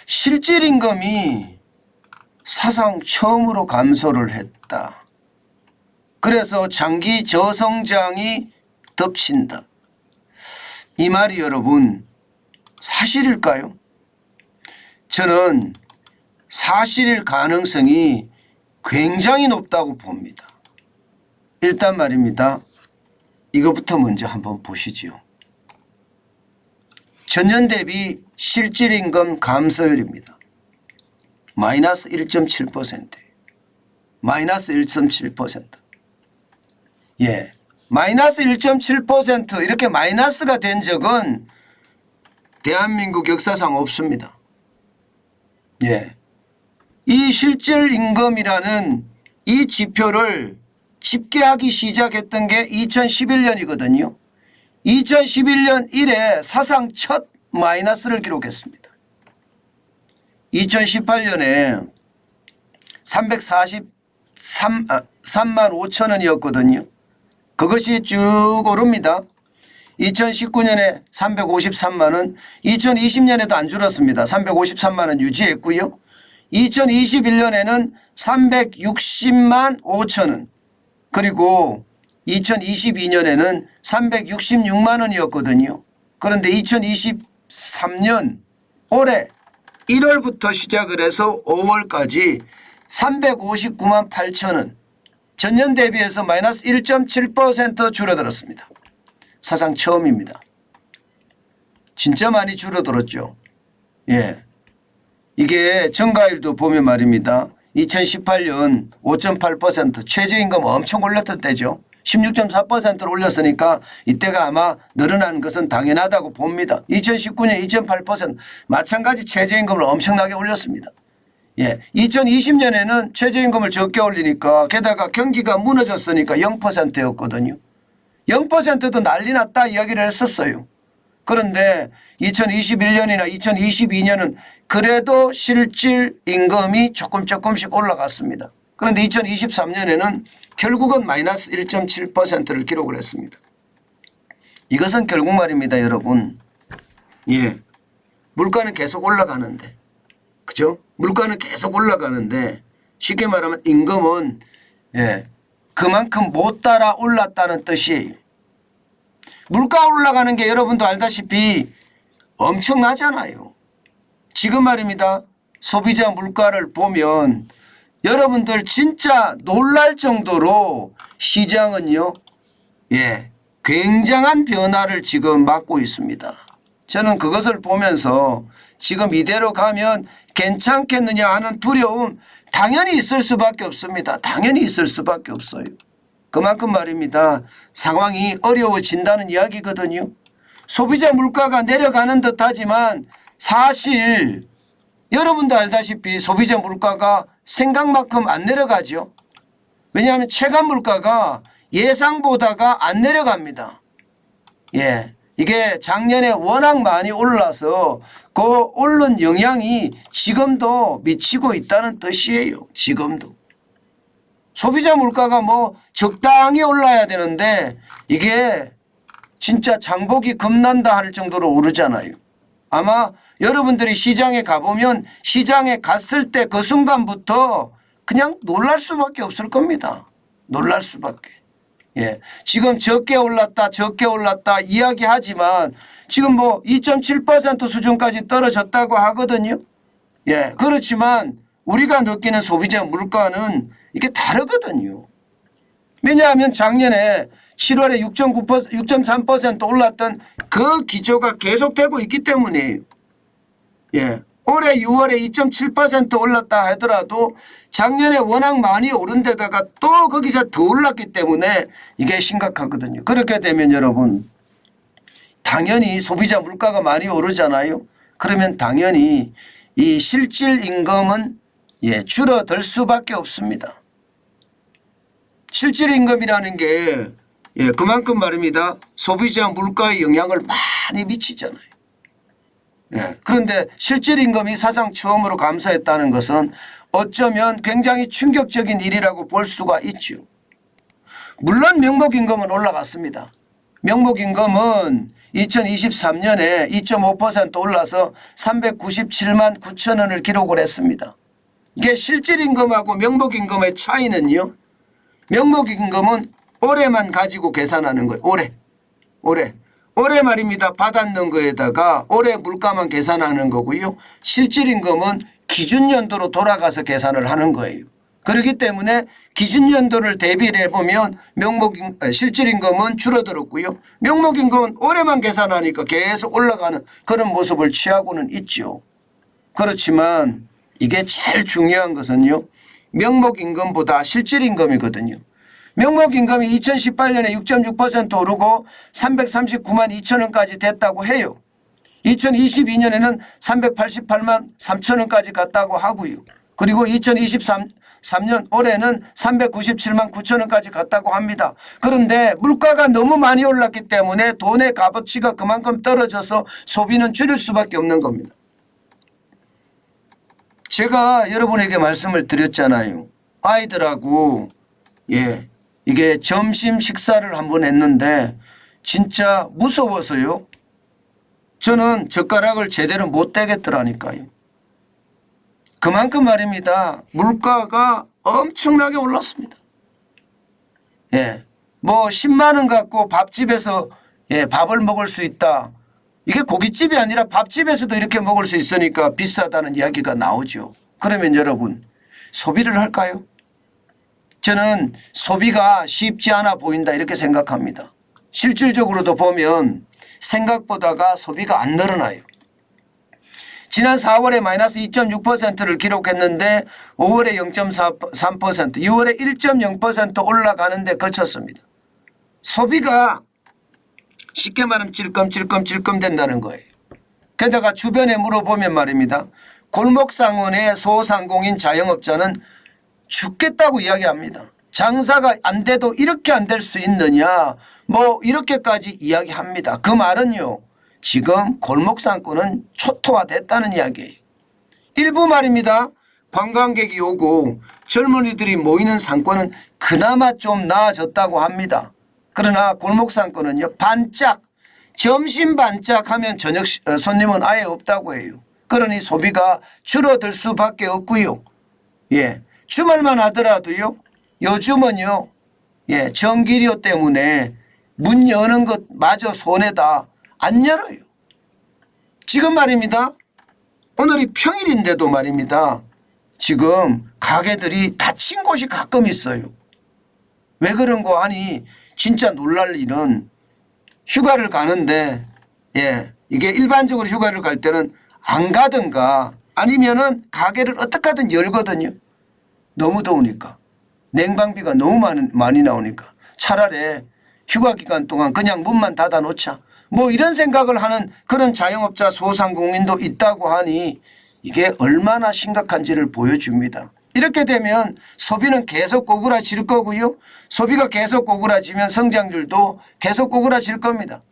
실질임금이 사상 처음으로 감소를 했다. 그래서 장기 저성장이 덮친다. 이 말이 여러분 사실일까요? 저는 사실일 가능성이 굉장히 높다고 봅니다. 일단 말입니다. 이것부터 먼저 한번 보시지요. 전년 대비 실질임금 감소율입니다. 마이너스 1.7%. 마이너스 1.7%. 예. 마이너스 1.7% 이렇게 마이너스가 된 적은 대한민국 역사상 없습니다. 예. 이 실질임금이라는 이 지표를 집계하기 시작했던 게 2011년이거든요. 2011년 이래 사상 첫 마이너스를 기록했습니다. 2018년에 343만 5천 원이었거든요. 그것이 쭉 오릅니다. 2019년에 353만 원, 2020년에도 안 줄었습니다. 353만 원 유지했고요. 2021년에는 360만 5천 원, 그리고 2022년에는 366만 원이었거든요. 그런데 2023년 올해 1월부터 시작을 해서 5월까지 359만 8천 원, 전년 대비해서 마이너스 1.7% 줄어들었습니다. 사상 처음입니다. 진짜 많이 줄어들었죠. 예. 이게 증가율도 보면 말입니다. 2018년 5.8% 최저임금 엄청 올렸던 때죠. 16.4%를 올렸으니까 이때가 아마 늘어난 것은 당연하다고 봅니다. 2019년 2.8% 마찬가지 최저임금을 엄청나게 올렸습니다. 예, 2020년에는 최저임금을 적게 올리니까 게다가 경기가 무너졌으니까 0%였거든요. 0%도 난리 났다 이야기를 했었어요. 그런데 2021년이나 2022년은 그래도 실질 임금이 조금씩 올라갔습니다. 그런데 2023년에는 결국은 마이너스 1.7%를 기록을 했습니다. 이것은 결국 말입니다, 여러분. 예, 물가는 계속 올라가는데, 그죠? 물가는 계속 올라가는데 쉽게 말하면 임금은 예, 그만큼 못 따라 올랐다는 뜻이에요. 물가 올라가는 게 여러분도 알다시피 엄청나잖아요. 지금 말입니다. 소비자 물가를 보면 여러분들 진짜 놀랄 정도로 시장은요, 예, 굉장한 변화를 지금 맞고 있습니다. 저는 그것을 보면서 지금 이대로 가면 괜찮겠느냐 하는 두려움 당연히 있을 수밖에 없습니다. 당연히 있을 수밖에 없어요. 그만큼 말입니다. 상황이 어려워진다는 이야기거든요. 소비자 물가가 내려가는 듯하지만 사실 여러분도 알다시피 소비자 물가가 생각만큼 안 내려가죠. 왜냐하면 체감 물가가 예상보다가 안 내려갑니다. 예, 이게 작년에 워낙 많이 올라서 그 오른 영향이 지금도 미치고 있다는 뜻이에요. 지금도. 소비자 물가가 뭐 적당히 올라야 되는데 이게 진짜 장복이 겁난다 할 정도로 오르잖아요. 아마 여러분들이 시장에 가보면 시장에 갔을 때 그 순간부터 그냥 놀랄 수밖에 없을 겁니다. 놀랄 수밖에. 예, 지금 적게 올랐다 이야기하지만 지금 뭐 2.7% 수준까지 떨어졌다고 하거든요. 예, 그렇지만 우리가 느끼는 소비자 물가는 이게 다르거든요. 왜냐하면 작년에 7월에 6.3% 올랐던 그 기조가 계속되고 있기 때문이에요. 예, 올해 6월에 2.7% 올랐다 하더라도 작년에 워낙 많이 오른 데다가 또 거기서 더 올랐기 때문에 이게 심각하거든요. 그렇게 되면 여러분 당연히 소비자 물가가 많이 오르잖아요. 그러면 당연히 이 실질 임금은 예, 줄어들 수밖에 없습니다. 실질 임금이라는 게 예, 그만큼 말입니다. 소비자 물가에 영향을 많이 미치잖아요. 예, 그런데 실질 임금이 사상 처음으로 감소했다는 것은 어쩌면 굉장히 충격적인 일이라고 볼 수가 있죠. 물론 명목임금은 올라갔습니다. 명목임금은 2023년에 2.5% 올라서 397만 9천 원을 기록을 했습니다. 이게 실질임금하고 명목임금의 차이는요. 명목임금은 올해만 가지고 계산하는 거예요. 올해 말입니다. 받았는 거에다가 올해 물가만 계산하는 거고요. 실질임금은 기준연도로 돌아가서 계산을 하는 거예요. 그렇기 때문에 기준연도를 대비를 해보면 실질임금은 줄어들었고요. 명목임금은 올해만 계산하니까 계속 올라가는 그런 모습을 취하고는 있죠. 그렇지만 이게 제일 중요한 것은요. 명목임금보다 실질임금이거든요. 명목임금이 2018년에 6.6% 오르고 339만 2천 원까지 됐다고 해요. 2022년에는 388만 3천 원까지 갔다고 하고요. 그리고 2023년 올해는 397만 9천 원까지 갔다고 합니다. 그런데 물가가 너무 많이 올랐기 때문에 돈의 값어치가 그만큼 떨어져서 소비는 줄일 수밖에 없는 겁니다. 제가 여러분에게 말씀을 드렸잖아요. 아이들하고 이게 점심 식사를 한번 했는데 진짜 무서워서요. 저는 젓가락을 제대로 못 대겠더라니까요. 그만큼 말입니다. 물가가 엄청나게 올랐습니다. 뭐 10만 원 갖고 밥집에서 밥을 먹을 수 있다. 이게 고깃집이 아니라 밥집에서도 이렇게 먹을 수 있으니까 비싸다는 이야기가 나오죠. 그러면 여러분 소비를 할까요? 저는 소비가 쉽지 않아 보인다 이렇게 생각합니다. 실질적으로도 보면 생각보다가 소비가 안 늘어나요. 지난 4월에 마이너스 2.6%를 기록했는데 5월에 0.3%, 6월에 1.0% 올라가는데 그쳤습니다. 소비가 쉽게 말하면 찔끔찔끔 된다는 거예요. 게다가 주변에 물어보면 말입니다. 골목상권의 소상공인 자영업자는 죽겠다고 이야기합니다. 장사가 안 돼도 이렇게 안 될 수 있느냐 뭐 이렇게까지 이야기합니다. 그 말은요. 지금 골목상권은 초토화됐다는 이야기예요. 일부 말입니다. 관광객이 오고 젊은이들이 모이는 상권은 그나마 좀 나아졌다고 합니다. 그러나 골목상권은요. 반짝 점심 반짝하면 저녁 손님은 아예 없다고 해요. 그러니 소비가 줄어들 수밖에 없고요. 주말만 하더라도요. 요즘은요. 전기료 때문에 문 여는 것마저 손해다. 안 열어요. 지금 말입니다. 오늘이 평일인데도 말입니다. 지금 가게들이 닫힌 곳이 가끔 있어요. 왜 그런 거 하니 진짜 놀랄 일은 휴가를 가는데 이게 일반적으로 휴가를 갈 때는 안 가든가 아니면은 가게를 어떻게 하든 열거든요. 너무 더우니까. 냉방비가 너무 많이 나오니까 차라리 휴가 기간 동안 그냥 문만 닫아 놓자. 뭐 이런 생각을 하는 그런 자영업자 소상공인도 있다고 하니 이게 얼마나 심각한지를 보여줍니다. 이렇게 되면 소비는 계속 고꾸라질 거고요. 소비가 계속 고꾸라지면 성장률도 계속 고꾸라질 겁니다.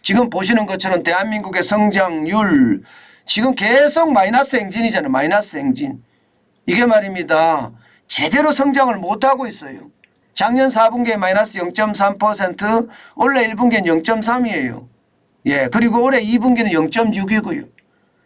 지금 보시는 것처럼 대한민국의 성장률 지금 계속 마이너스 행진이잖아요. 마이너스 행진. 이게 말입니다. 제대로 성장을 못하고 있어요. 작년 4분기에 마이너스 0.3%, 올해 1분기는 0.3이에요. 그리고 올해 2분기는 0.6이고요.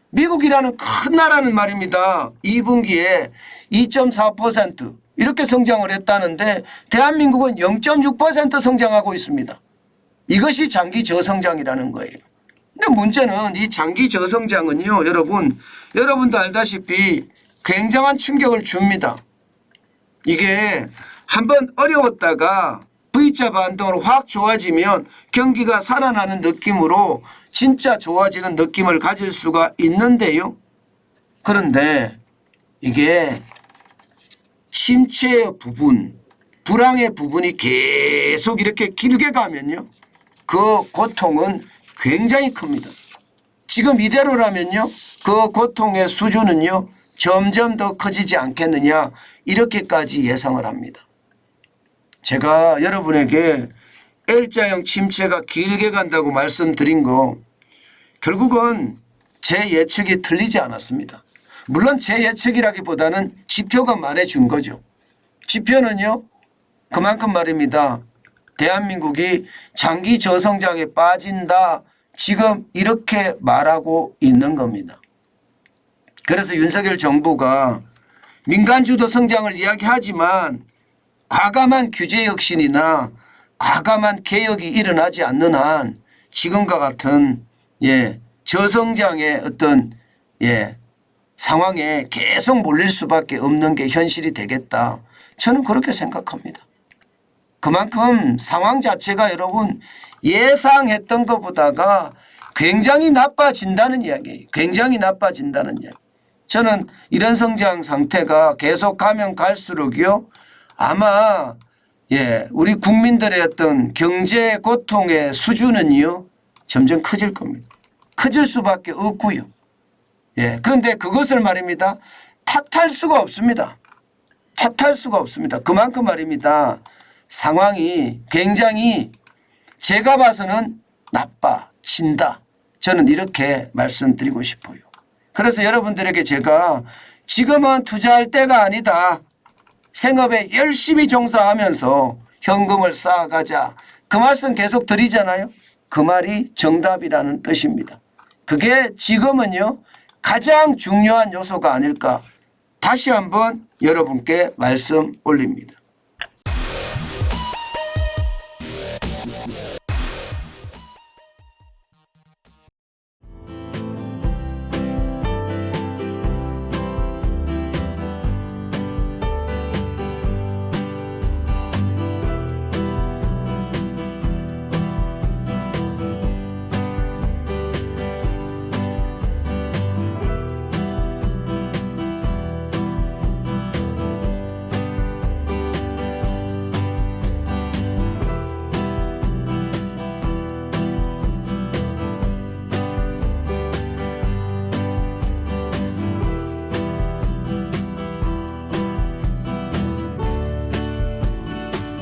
미국이라는 큰 나라는 말입니다. 2분기에 2.4% 이렇게 성장을 했다는데 대한민국은 0.6% 성장하고 있습니다. 이것이 장기 저성장이라는 거예요. 근데 문제는 이 장기 저성장은요. 여러분도 알다시피 굉장한 충격을 줍니다. 이게 한번 어려웠다가 V자 반등으로 확 좋아지면 경기가 살아나는 느낌으로 진짜 좋아지는 느낌을 가질 수가 있는데요. 그런데 이게 침체의 부분, 불황의 부분이 계속 이렇게 길게 가면요. 그 고통은 굉장히 큽니다. 지금 이대로라면요. 그 고통의 수준은요. 점점 더 커지지 않겠느냐 이렇게까지 예상을 합니다. 제가 여러분에게 L자형 침체가 길게 간다고 말씀드린 거 결국은 제 예측이 틀리지 않았습니다. 물론 제 예측이라기보다는 지표가 말해준 거죠. 지표는요. 그만큼 말입니다. 대한민국이 장기 저성장에 빠진다. 지금 이렇게 말하고 있는 겁니다. 그래서 윤석열 정부가 민간주도 성장을 이야기하지만 과감한 규제 혁신이나 과감한 개혁이 일어나지 않는 한 지금과 같은 저성장의 어떤 상황에 계속 몰릴 수밖에 없는 게 현실이 되겠다. 저는 그렇게 생각합니다. 그만큼 상황 자체가 여러분 예상했던 것보다가 굉장히 나빠진다는 이야기예요. 굉장히 나빠진다는 이야기. 저는 이런 성장 상태가 계속 가면 갈수록요 아마 우리 국민들의 어떤 경제 고통의 수준은요 점점 커질 겁니다. 커질 수밖에 없고요. 그런데 그것을 말입니다. 탓할 수가 없습니다. 탓할 수가 없습니다. 그만큼 말입니다. 상황이 굉장히 제가 봐서는 나빠진다. 저는 이렇게 말씀드리고 싶어요. 그래서 여러분들에게 제가 지금은 투자할 때가 아니다. 생업에 열심히 종사하면서 현금을 쌓아가자. 그 말씀 계속 드리잖아요. 그 말이 정답이라는 뜻입니다. 그게 지금은요 가장 중요한 요소가 아닐까 다시 한번 여러분께 말씀 올립니다.